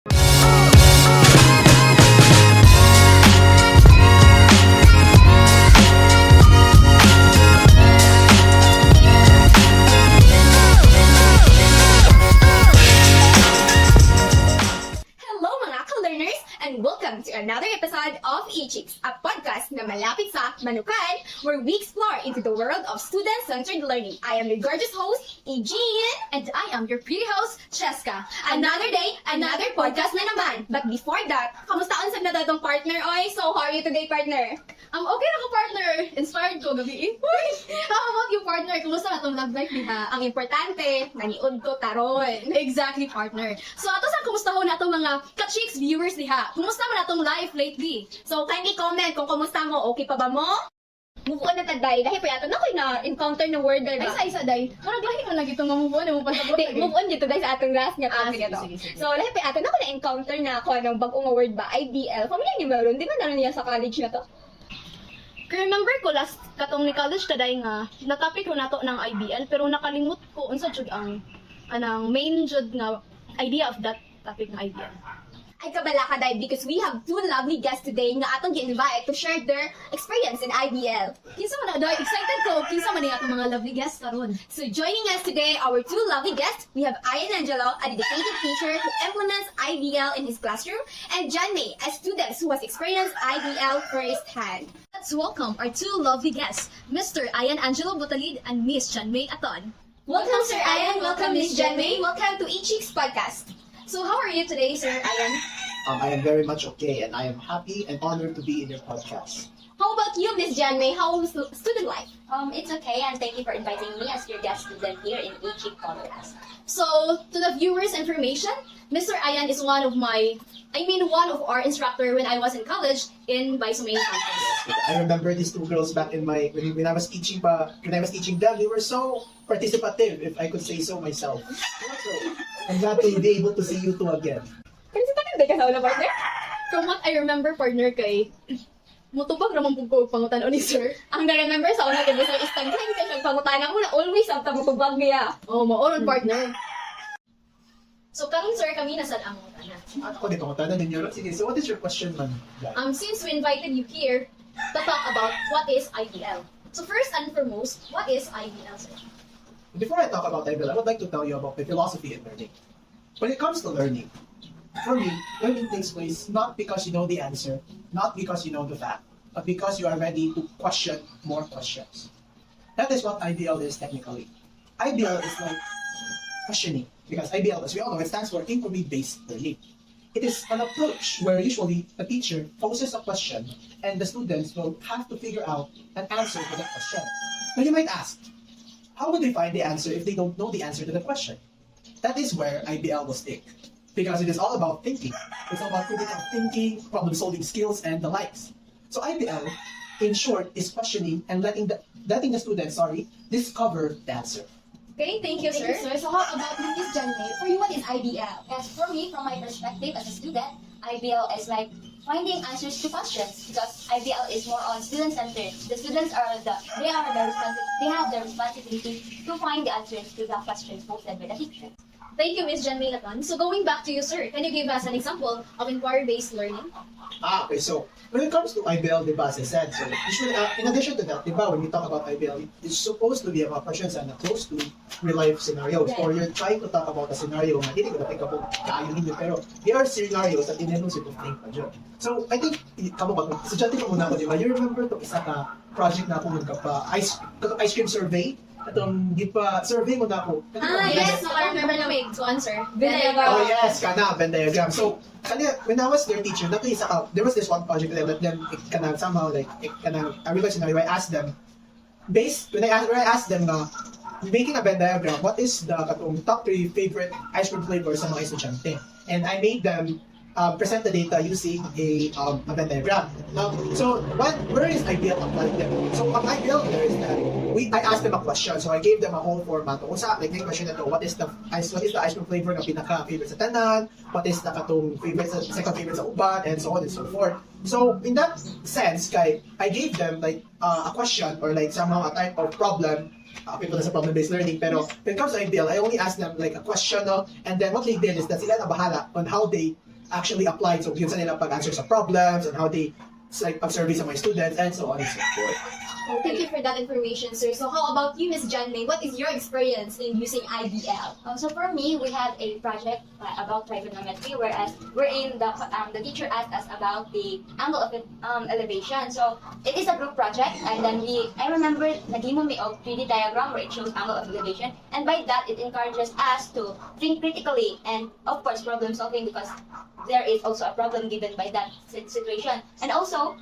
Hello mga ka-learners and welcome to another episode of eChicks, a podcast na malapit sa manukan where we explore into the world of student-centered learning. I am your gorgeous host, Eugene, And I am your pretty host, Cheska. Another day, another podcast na naman. But before that, kamusta ang sa natong partner, oy? So, how are you today, partner? Okay na ko, partner. Inspired ko gabi. How about you, partner? Kumusta na itong love life niya? Ang importante, naniod ko taron. Exactly, partner. So, ato sa kumusta ho na itong mga ka-chicks viewers niya? Kumusta man na itong life lately? So, kindly comment kung kumusta mo. Okay pa ba mo? Move on na taday. Dahil pa yato na ko na-encounter na word Ay, ba? isa day. Parang lahi mo na gito move on. Mo pasabot Hindi, move on dito dahil sa atong last nga topic sige, ito. sige. So, lahat pa ato na ko na-encounter na ako ng bagong nga word ba? IBL. Familiar niyo meron? Di ba naroon niya sa college na to? Kaya remember ko last katong ni college taday nga, na-topic ko na to ng IBL, pero nakalimot ko unsa jud ang anang main jud nga idea of that topic ng IBL. Ay kabala ka dahil because we have two lovely guests today nga atong gi-invite to share their experience in IBL. Kinsa man na daw excited ko, kinsa man ni atong mga lovely guests karon. So joining us today, our two lovely guests, we have Ian Angelo, a dedicated teacher who implements IBL in his classroom, and John May, a student who has experienced IBL firsthand. Let's welcome our two lovely guests, Mr. Ian Angelo Butalid and Miss John May Aton. Welcome Sir Ian, welcome Miss John May, welcome to eChicks Podcast. So how are you today, Sir Ian? I am very much okay, and I am happy and honored to be in your podcast. How about you, Miss John May? How was student life? It's okay, and thank you for inviting me as your guest student here in eChicks Podcast. So, to the viewers' information, Mr. Ian is one of our instructor when I was in college in Baisumay campus. I remember these two girls back in when I was teaching them, they were so participative, if I could say so myself. So, I'm glad to be able to see you two again. Pero sa tagal ka sa una, partner? From what I remember, partner, kay mutubag naman po ko pangutan ni Sir. Ang na-remember sa una, diba sa istaghan ka siyang pangutanan mo na always ang tabutubag niya. Oh, maoron, partner. So, karon Sir, kami nasa ang mutana. Ako dito ko tanan ninyo. Sige, so what is your question, man? Since we invited you here to talk about what is IBL. So, first and foremost, what is IBL, Sir? Before I talk about IBL, I would like to tell you about the philosophy in learning. When it comes to learning, for me, learning takes place not because you know the answer, not because you know the fact, but because you are ready to question more questions. That is what IBL is technically. IBL is like questioning, because IBL, as we all know, it stands for inquiry-based learning. It is an approach where usually the teacher poses a question and the students will have to figure out an answer to that question. Now you might ask, how would they find the answer if they don't know the answer to the question? That is where IBL will stick. Because it is all about thinking. It's all about critical thinking, problem-solving skills, and the likes. So IBL, in short, is questioning and letting the students, discover the answer. Okay, thank you, sir. So how about Miss John May? For you, what is IBL? As for me, from my perspective as a student, IBL is like finding answers to questions because IBL is more on student-centered. The students have the responsibility to find the answers to the questions posted by the teacher. Thank you, Miss John May Aton. So, going back to you, Sir, can you give us an example of inquiry-based learning? Okay, so when it comes to IBL, diba, as I said, so usually, in addition to that, diba, when we talk about IBL, it's supposed to be about questions and close to real-life scenarios. Yeah. Or you're trying to talk about a scenario na hindi ko na-applicable kaayo ninyo, pero there are scenarios that tinanong si think pa dyan. So, I think, kamo ba, estudyante ko muna ako, diba, you remember itong isa ka project na ako ka pa, ice cream survey? Itong survey mo na ako. Yes, I remember na may to answer. Venn diagram. Oh yes, Venn diagram. So, when I was their teacher, there was this one project that I let them, somehow, I realized scenario, I asked them, when I asked them, making a Venn diagram, what is the top 3 favorite ice cream flavors sa mga estudyante? And I made them present the data using a Venn diagram. So where is IBL applying them? So ang IBL there is that I asked them a question. So I gave them a whole format. Kung sa like question na to, what is the ice cream flavor na pinaka favorite sa tanan? What is the second favorite sa uban, and so on and so forth. So in that sense, I gave them like a question or like somehow a type of problem. People sa problem-based learning, pero when it comes to IBL, I only asked them like a question, and then what they did is that sila na bahala on how they actually applied. So, yun sa nila pag-answer sa problems and how they like pag-survey sa mga students and so on and so forth. Oh, thank you for that information, sir. So how about you, Miss Janmay? What is your experience in using IBL? So for me, we had a project about trigonometry, whereas the teacher asked us about the angle of elevation. So it is a group project, and then I remember nagimo mi og 3D diagram where it shows angle of elevation, and by that it encourages us to think critically and of course problem solving because there is also a problem given by that situation, and also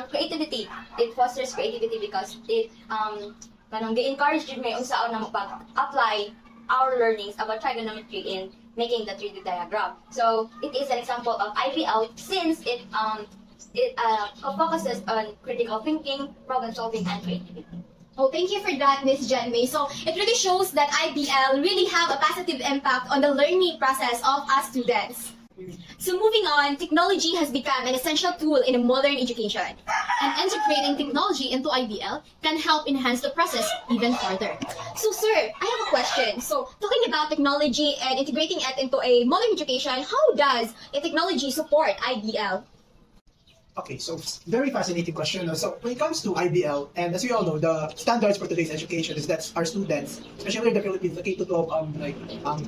creativity. It fosters creativity because it kanang gi-encourage jud may unsaon na mag-apply our learnings about trigonometry in making the 3D diagram. So it is an example of IBL since it focuses on critical thinking, problem solving, and creativity. Oh, thank you for that, Miss Janmay. So it really shows that IBL really have a positive impact on the learning process of us students. So moving on, technology has become an essential tool in a modern education. And integrating technology into IBL can help enhance the process even further. So sir, I have a question. So talking about technology and integrating it into a modern education, how does a technology support IBL? Okay, so very fascinating question. So when it comes to IBL, and as we all know, the standards for today's education is that our students, especially in the Philippines, the K-12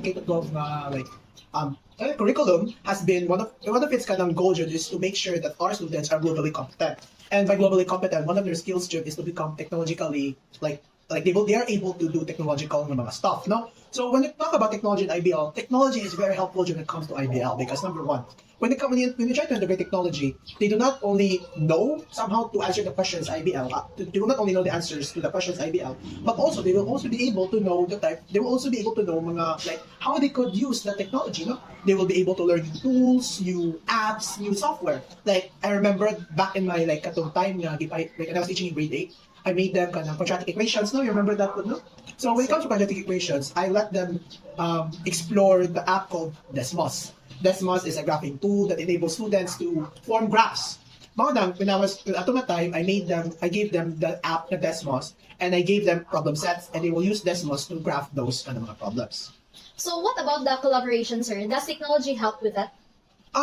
K-12 curriculum has been one of its kanang goal jud is to make sure that our students are globally competent. And by globally competent, one of their skills jud is to become technologically like they are able to do technological mga stuff, no? So when you talk about technology in IBL, technology is very helpful when it comes to IBL because number one, when you try to integrate technology, they do not only know somehow to answer the questions IBL, they do not only know the answers to the questions IBL, but also they will also be able to know they will also be able to know mga, like how they could use the technology, no? They will be able to learn new tools, new apps, new software. Like I remember back in my like katong time na when I was teaching in grade 8, I made them kind of quadratic equations, no? You remember that one, no? So when it comes to quadratic equations, I let them explore the app called Desmos. Desmos is a graphing tool that enables students to form graphs. When I was at that time, I gave them the app, the Desmos, and I gave them problem sets, and they will use Desmos to graph those kind of mga problems. So what about the collaboration, sir? Does technology help with that?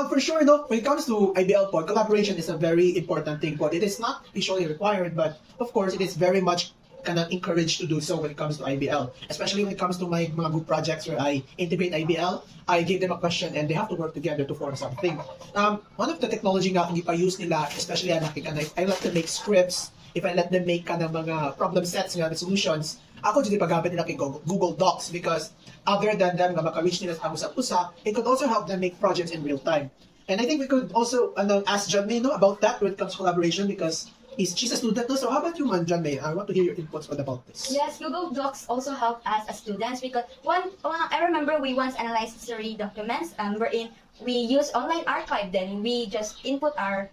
For sure, no. When it comes to IBL pod, collaboration is a very important thing. But it is not usually required, but of course, it is very much kind of encouraged to do so when it comes to IBL. Especially when it comes to my mga group projects where I integrate IBL, I give them a question and they have to work together to form something. One of the technology nga kung ipa-use nila, especially I let them make scripts, if I let them make kind of mga problem sets nga, solutions, ako dito paggamit nila kay Google Docs because other than them nga maka-reach nila sa usap-usap, it could also help them make projects in real time. And I think we could also ask John May about that when it comes to collaboration because she's a student, no? So how about you, man, John May? I want to hear your inputs about this. Yes, Google Docs also help us as students because I remember we once analyzed history documents wherein we use online archive. Then we just input our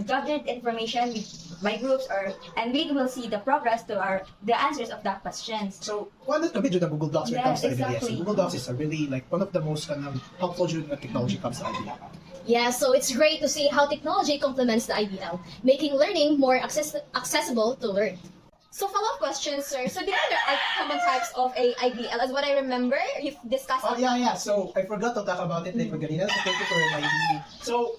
gathered information by groups and we will see the progress to the answers of that questions. So why not commit to the Google Docs when it comes to IBS? Exactly. Google Docs is a really like one of the most helpful during the technology comes to IBS. Yeah, so it's great to see how technology complements the IBL, making learning more accessible to learn. So follow-up questions, sir. So there are common types of a IBL, as what I remember, you've discussed. Oh yeah. So I forgot to talk about it like Margarita. So thank you for reminding me. So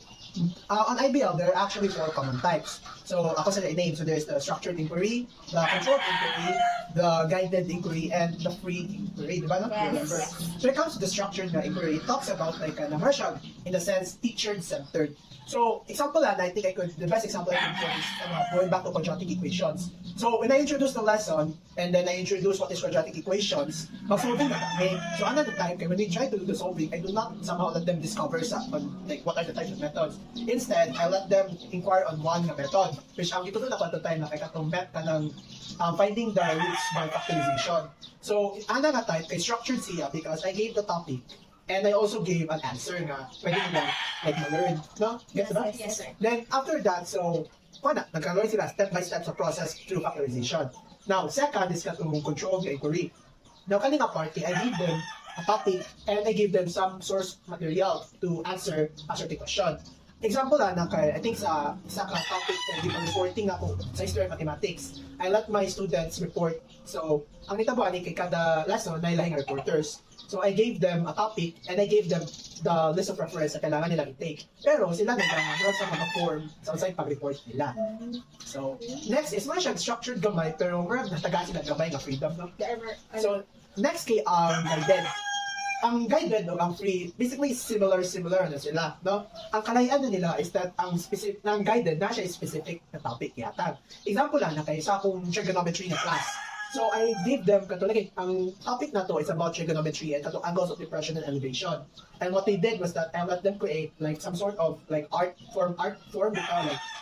on IBL, there are actually 4 common types. So ako sa name, so there's the structured inquiry, the controlled inquiry, the guided inquiry, and the free inquiry. Diba? No? Yes. Remember? So when it comes to the structured inquiry, it talks about like Marshall in the sense teacher-centered. So example the best example I can give is going back to quadratic equations. So when I introduce the lesson, and then I introduce what is quadratic equations, mag-solving na kami. So another time, when we try to do the solving, I do not somehow let them discover what are the types of methods. Instead, I let them inquire on one method, which ang ito na kwento time na kay katong finding the roots by factorization. So another type kay structured siya because I gave the topic and I also gave an answer nga pwede nila like ma-learn, no? Get that? Yes, sir. Then after that, so nagka-learn sila step by step sa process through factorization. Now, second is katong controlled inquiry. Now, kaninga party, I gave them a topic and I gave them some source material to answer a certain question. Example I think sa topic na reporting ako sa history of mathematics, I let my students report. So, ang nitabo ani kay kada lesson na ilahing reporters. So I gave them a topic and I gave them the list of reference na kailangan nilang i-take. Pero sila nag-draft sa mga form sa outside pag-report nila. So, next is, wala siyang structured gamay, pero we're natagaan sila gamay nga freedom, no? So, next kay guided. Ang guided, no, ang free, basically similar na sila, no? Ang kalayaan na nila is that ang specific, ang guided na siya is specific na topic yata. Example lang na kayo sa akong trigonometry na class. So I gave them katulad ang topic na to is about trigonometry and kato angles of depression and elevation. And what they did was that I let them create like some sort of like art form like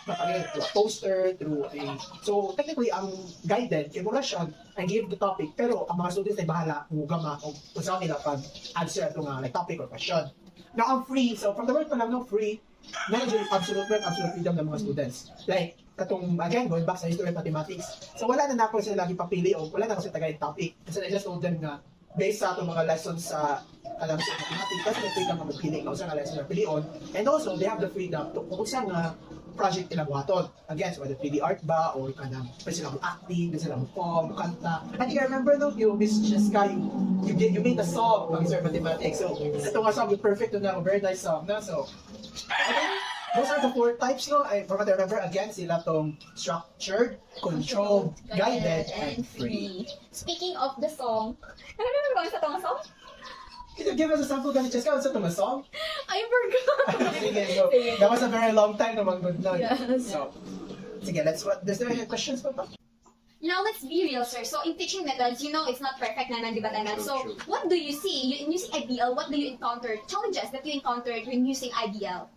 napagay through a poster, through a so technically ang guided kay mura siya I gave the topic pero ang mga students ay bahala kung gama kung saan nila pag answer itong like topic or question. Now ang free, so from the word pa lang no free, medyo absolute freedom ng mga students. Like katong again going back sa history of mathematics. So wala na ako sila lagi papili o wala na ako sila tagay topic. Kasi I just told them na based sa itong mga lessons sa alam sa mathematics, kasi may freedom na magpili kung saan nga lesson na pilion. And also, they have the freedom to kung saan nga project ilabuhaton. Again, so whether 3D art ba or kanang pwede sila acting, pwede sila poem, kanta. I think I remember no, you Miss Jessica, you made a song pag history of mathematics. So ito nga song, perfect na, very nice song na. So I think those are the 4 types, no? From what I remember, again, sila tong structured, controlled, guided, and free. Speaking of the song, remember ba sa tong song? Can you give us a sample, ganit Jessica? What's itong song? I forgot. Sige, so, that was a very long time naman good na. Yes. So, sige, is there any questions pa ba? Now let's be real, sir. So in teaching methods, you know it's not perfect naman, di ba tanan? So True. what do you see in using IBL? What do you encounter? Challenges that you encountered when using IBL?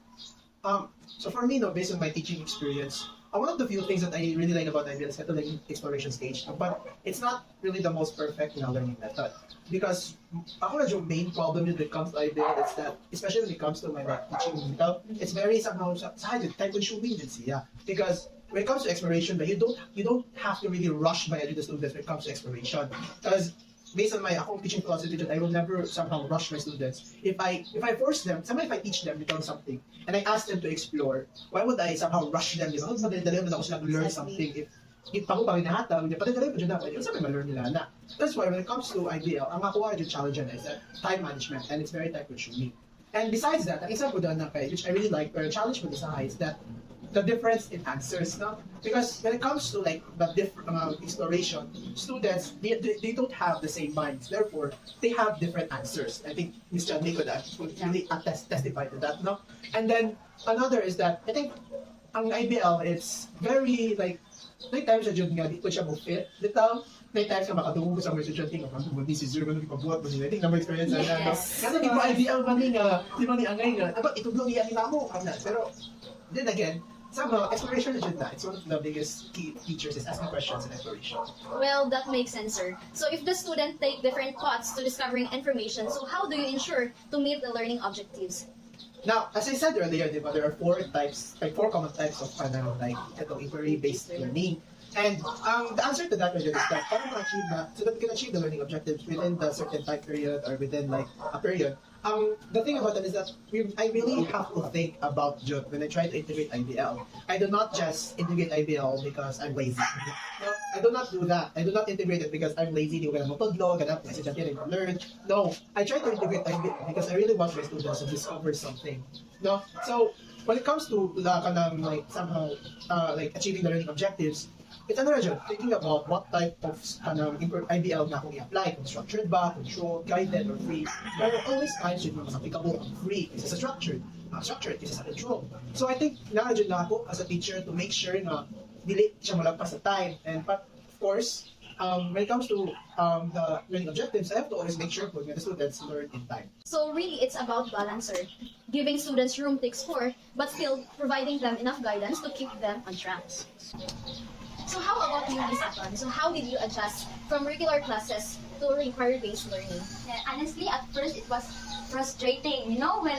So for me, no, based on my teaching experience, one of the few things that I really like about IBL is the like, exploration stage. But it's not really the most perfect learning method. Because ako na yung main problem when it comes to IBL is that, especially when it comes to my like, teaching method, it's very somehow time-consuming din siya. Because when it comes to exploration, you don't have to really rush by the students when it comes to exploration. Because based on my akong teaching philosophy, I will never somehow rush my students. If I force them, if I teach them on something, and I ask them to explore, why would I somehow rush them? Di ba? Madali na ako sila to learn something. If ako pa hinahata, padali pa dyan na, pwede sabi ma-learn nila na. That's why when it comes to IBL, ang ako yung challenge na is that time management, and it's very time consuming. And besides that, ang isa ko doon na kay, which I really like, pero challenge ko sa is that the difference in answers, no? Because when it comes to like the different exploration, students they don't have the same minds. Therefore, they have different answers. I think Mr. Nico would really testify to that, no? And then another is that I think ang IBL it's very like times sa jud nga di ko siya mo fit. Dito, times ka makadungog sa mga estudyante nga pag this is zero ganun pabuhat mo nila. I think number experience na no. Kasi di ko IBL man nga, di man ni angay nga. Dapat itudlo niya nila mo kana. Pero then again, somehow, exploration is na. It's one of the biggest key features is asking questions and exploration. Well, that makes sense, sir. So if the student take different paths to discovering information, so how do you ensure to meet the learning objectives? Now, as I said earlier, there are 4 types, like 4 common types of like inquiry-based learning. And the answer to that question is that para ma-achieve na, so that we can achieve the learning objectives within the certain time period or within like a period. The thing about that is that I really have to think about job when I try to integrate IBL. I do not just integrate IBL because I'm lazy. No, I do not do that. I do not integrate it because I'm lazy. Hindi ko kailangan mapaglo, kailangan message natin and learn. No, I try to integrate IBL because I really want my students to discover something. No, so when it comes to like somehow like achieving the learning objectives, it's another job, thinking about what type of IBL na akong i-apply, kung structured ba, controlled, guided, or free. Pero always times yung mas applicable ang free kaysa sa structured, structured kaysa sa controlled. So I think nandiyan na ako as a teacher to make sure na dili siya malagpas sa time. And but of course, when it comes to the learning objectives, I have to always make sure that the students learn in time. So really, it's about balance, sir. Giving students room to explore, but still providing them enough guidance to keep them on track. So how about you, Miss Aton? So how did you adjust from regular classes to inquiry-based learning? Yeah, honestly, at first it was frustrating. You know, when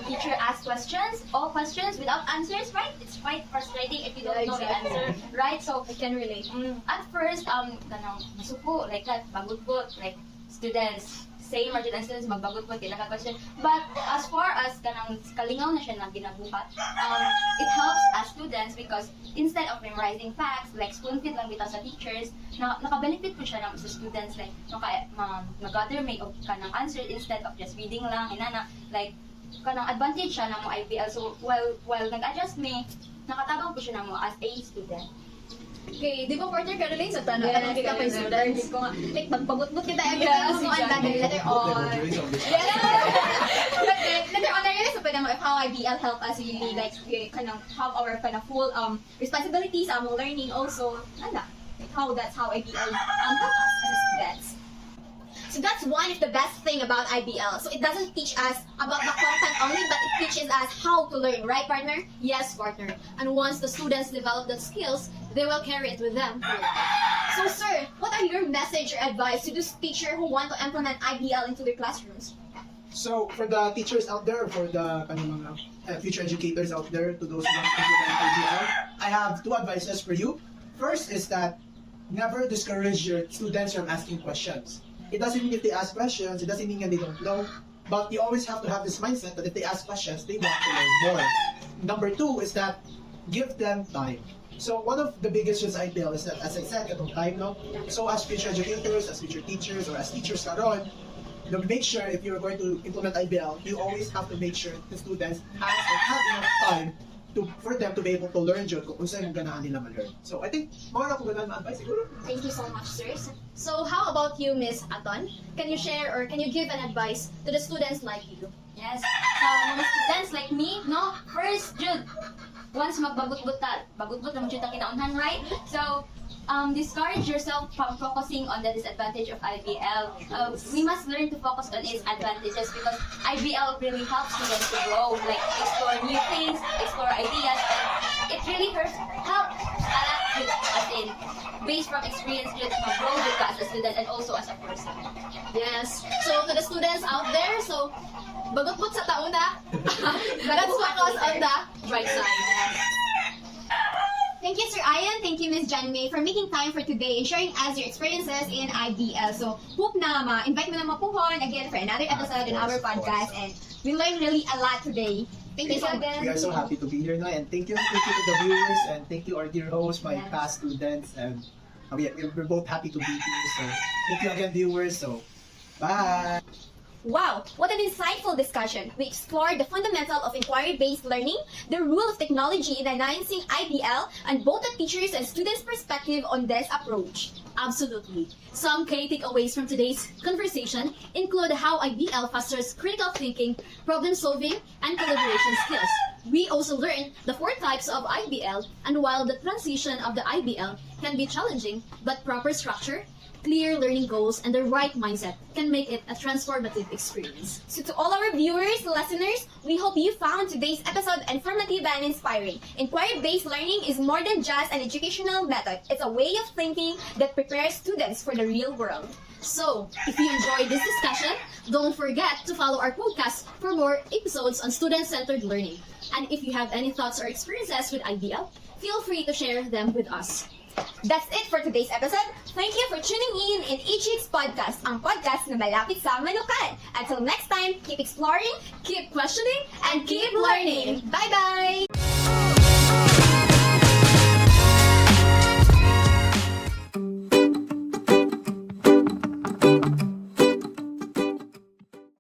teacher asks questions, all questions without answers, right? It's quite frustrating if you don't know the answer, right? So I can relate. at first, masuko, like that, bagudbot, like students same margin ang students magbagot-bagot kila ka question. But as far as kanang kalingaw na siya na ginabuhat, it helps as students because instead of memorizing facts, like spoon-feed lang bitaw sa teachers, naka-benefit po siya ng sa students, like mag-gather may of kanang answer instead of just reading lang, inana, like kanang advantage siya na mo IBL. So while nag-adjust me, nakatabang po siya na mo as a student. Okay, di ba partner ka relate sa tanong? Yes, Anong kita pa yung students? ko nga, like, pagpagot-gut kita every Yeah, time si mo ang Johnny. letter on. Later on, I realize pa naman how IBL help us really like kind of have our kind of full responsibilities, learning also, that's how IBL help us as students. So that's one of the best thing about IBL. So it doesn't teach us about the content only, but it teaches us how to learn, right, partner? Yes, partner. And once the students develop that skills, they will carry it with them for life. So, sir, what are your message or advice to those teachers who want to implement IBL into their classrooms? So, for the teachers out there, for the mga future educators out there, to those who want to implement IBL, I have two advices for you. First is that never discourage your students from asking questions. It doesn't mean if they ask questions, it doesn't mean that they don't know, but you always have to have this mindset that if they ask questions, they want to learn more. Number two is that give them time. So one of the biggest things I feel is that, as I said, katong time, no? So as future educators, as future teachers, or as teachers karon, make sure if you're going to implement IBL, you always have to make sure the students have enough time for them to be able to learn yun kung saan yung ganahan nila ma-learn. So I think, mga ako ganahan ma-advise siguro. Thank you so much, sirs. So how about you, Miss Aton? Can you share or can you give an advice to the students like you? Yes. So, mga students like me, no? First, Jude, once magbagot-gut naman siya kinaunhan, right? So, discourage yourself from focusing on the disadvantage of IBL. We must learn to focus on its advantages because IBL really helps students to grow, like explore new things, explore ideas, and it really helps a lot as in based from experience just grow with ka as a student and also as a person. Yes. So to the students out there, so bagot-but sa taon na. Let's focus on the bright side. Thank you, Sir Ian. Thank you, Ms. Janmay, for making time for today and sharing us your experiences in IBL. So, hope na ma-invite mo na mapuhon again for another episode in our podcast. And we learned really a lot today. Thank you so We are much. so happy to be here now, and thank you to the viewers, and thank you our dear hosts, my past students, and we're both happy to be here. So thank you again, viewers. So bye. Wow, what an insightful discussion. We explored the fundamental of inquiry-based learning, the role of technology in enhancing IBL, and both the teachers' and students' perspective on this approach. Absolutely. Some key takeaways from today's conversation include how IBL fosters critical thinking, problem solving, and collaboration skills. We also learned the 4 types of IBL, and while the transition of the IBL can be challenging, but proper structure, clear learning goals, and the right mindset can make it a transformative experience. So to all our viewers, listeners, we hope you found today's episode informative and inspiring. Inquiry-based learning is more than just an educational method. It's a way of thinking that prepares students for the real world. So, if you enjoyed this discussion, don't forget to follow our podcast for more episodes on student-centered learning. And if you have any thoughts or experiences with IBL, feel free to share them with us. That's it for today's episode. Thank you for tuning in Ichik's Podcast, ang podcast na malapit sa Manukan. Until next time, keep exploring, Keep questioning, and keep learning. Bye-bye!